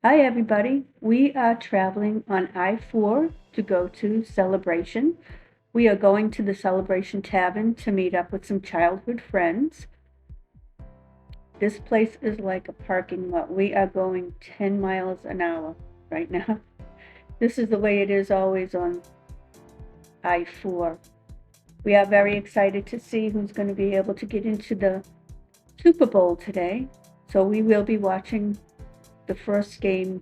Hi, everybody. We are traveling on I-4 to go to Celebration. We are going to the Celebration Tavern to meet up with some childhood friends. This place is like a parking lot. We are going 10 miles an hour right now. This is the way it is always on I-4. We are very excited to see who's going to be able to get into the Super Bowl today. So we will be watching the first game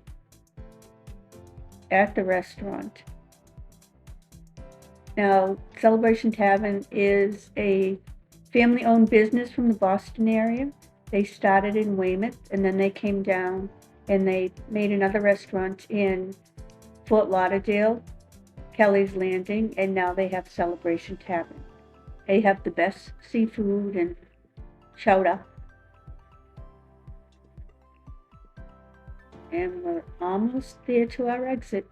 at the restaurant. Now, Celebration Tavern is a family-owned business from the Boston area. They started in Weymouth, and then they came down and they made another restaurant in Fort Lauderdale, Kelly's Landing, and now they have Celebration Tavern. They have the best seafood and chowder. And we're almost there to our exit.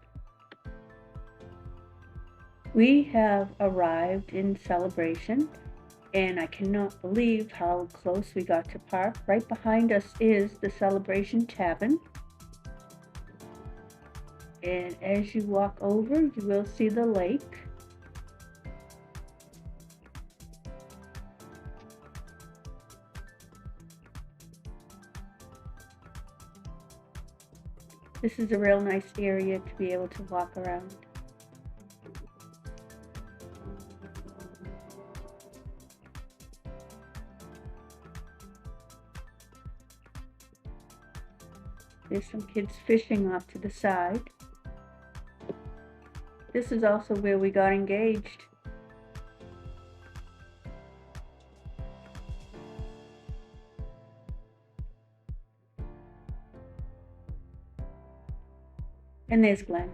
We have arrived in Celebration, and I cannot believe how close we got to park. Right behind us is the Celebration Tavern. And as you walk over, you will see the lake. This is a real nice area to be able to walk around. There's some kids fishing off to the side. This is also where we got engaged. And there's Glen.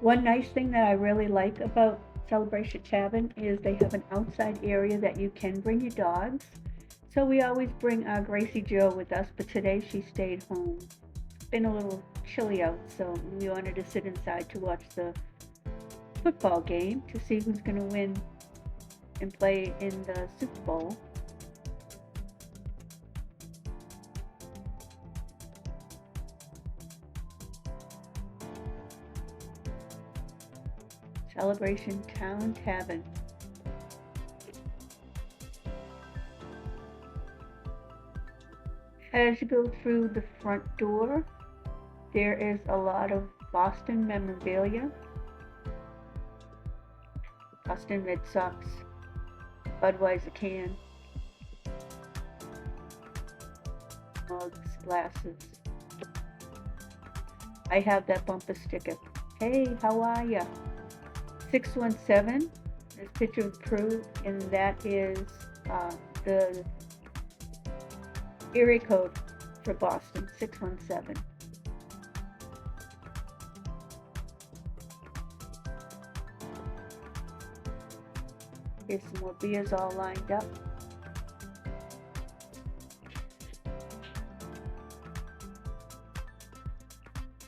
One nice thing that I really like about Celebration Tavern is they have an outside area that you can bring your dogs. So we always bring our Gracie Joe with us, but today she stayed home. It's been a little chilly out, so we wanted to sit inside to watch the football game to see who's going to win and play in the Super Bowl. Celebration Town Tavern. As you go through the front door, there is a lot of Boston memorabilia. Boston Red Sox, Budweiser can, mugs, glasses. I have that bumper sticker. Hey, how are ya? 617, there's a picture of Prue, and that is the area code for Boston, 617. Here's some more beers all lined up.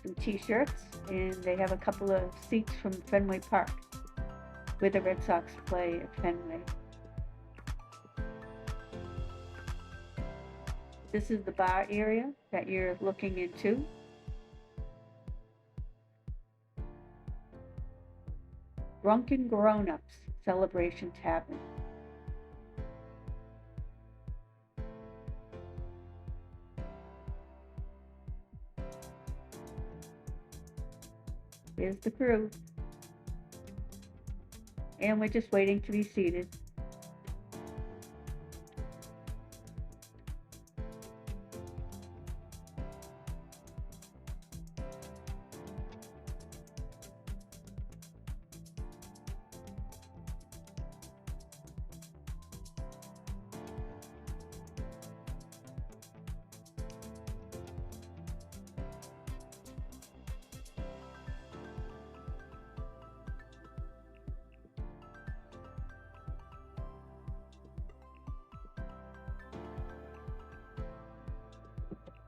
Some t-shirts, and they have a couple of seats from Fenway Park, where the Red Sox play at Fenway. This is the bar area that you're looking into. Drunken Grown-Ups Celebration Tavern. Here's the crew. And we're just waiting to be seated.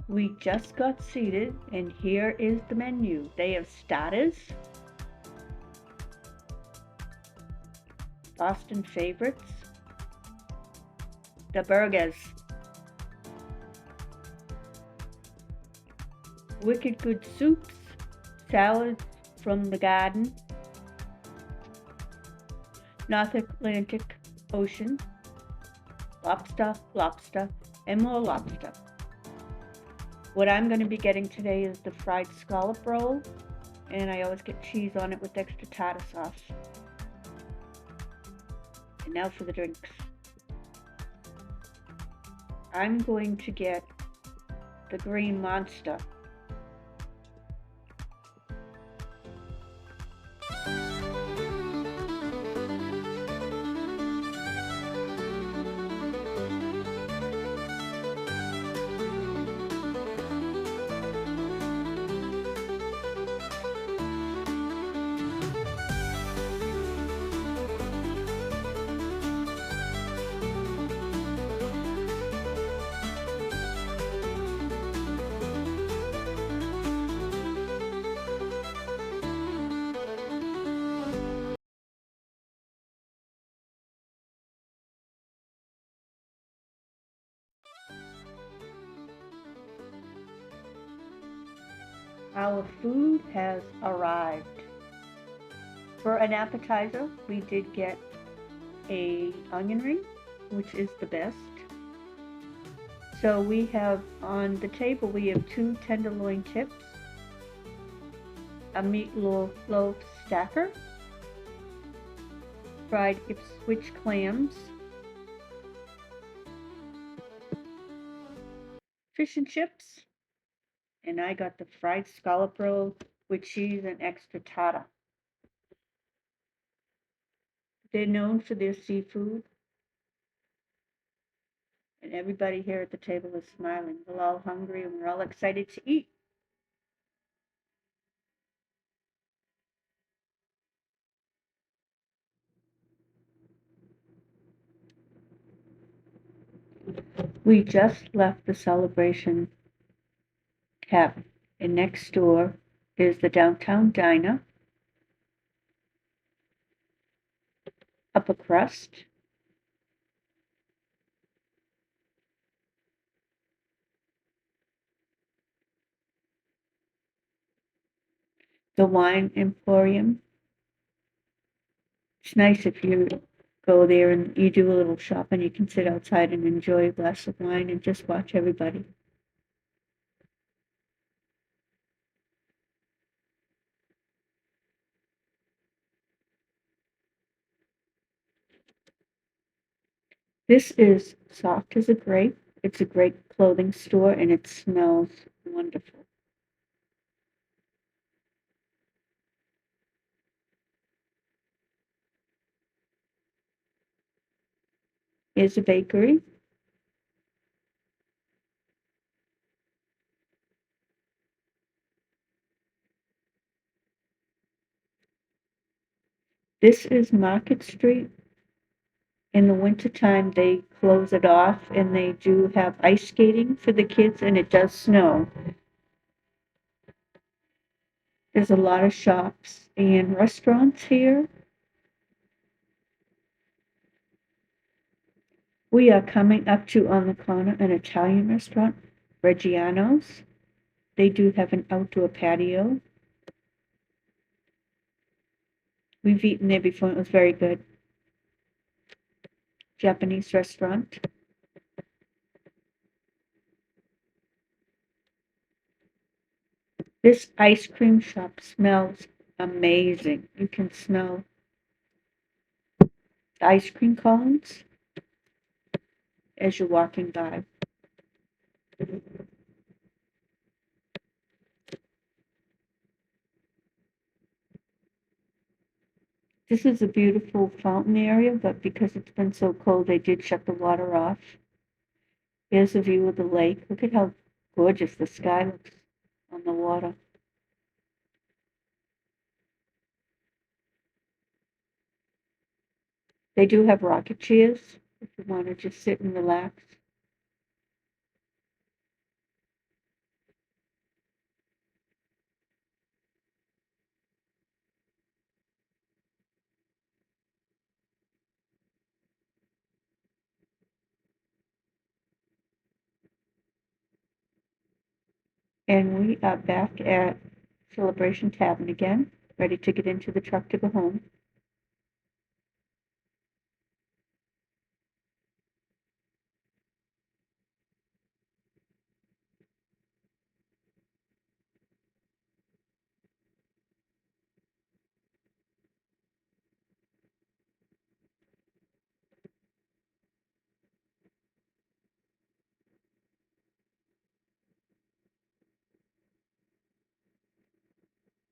We just got seated, and here is the menu. They have starters, Boston favorites, the burgers, wicked good soups, salads from the garden, North Atlantic Ocean, lobster, lobster, and more lobster. What I'm going to be getting today is the fried scallop roll, and I always get cheese on it with extra tartar sauce. And now for the drinks. I'm going to get the Green Monster. Our food has arrived. For an appetizer, we did get a onion ring, which is the best. So we have on the table, we have 2 tenderloin tips, a meatloaf stacker, fried Ipswich clams, fish and chips, and I got the fried scallop roll with cheese and extra tartar. They're known for their seafood, and everybody here at the table is smiling. We're all hungry and we're all excited to eat. We just left the celebration cabin, and next door is the downtown diner, upper crust, the wine emporium. It's nice if you go there and you do a little shopping. You can sit outside and enjoy a glass of wine and just watch everybody. This is soft as a grape. It's a great clothing store and it smells wonderful. Here's a bakery. This is Market Street. In the wintertime, they close it off and they do have ice skating for the kids, and it does snow. There's a lot of shops and restaurants here. We are coming up to on the corner an Italian restaurant, Reggiano's. They do have an outdoor patio. We've eaten there before, it was very good. Japanese restaurant. This ice cream shop smells amazing. You can smell the ice cream cones as you're walking by. This is a beautiful fountain area, but because it's been so cold, they did shut the water off. Here's a view of the lake. Look at how gorgeous the sky looks on the water. They do have rocket chairs if you want to just sit and relax. And we are back at Celebration Tavern again, ready to get into the truck to go home.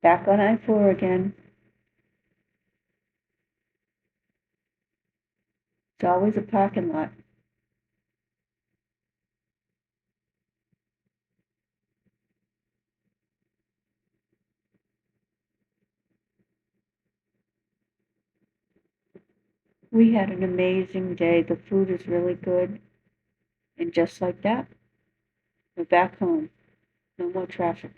Back on I-4 again. It's always a parking lot. We had an amazing day. The food is really good. And just like that, we're back home. No more traffic.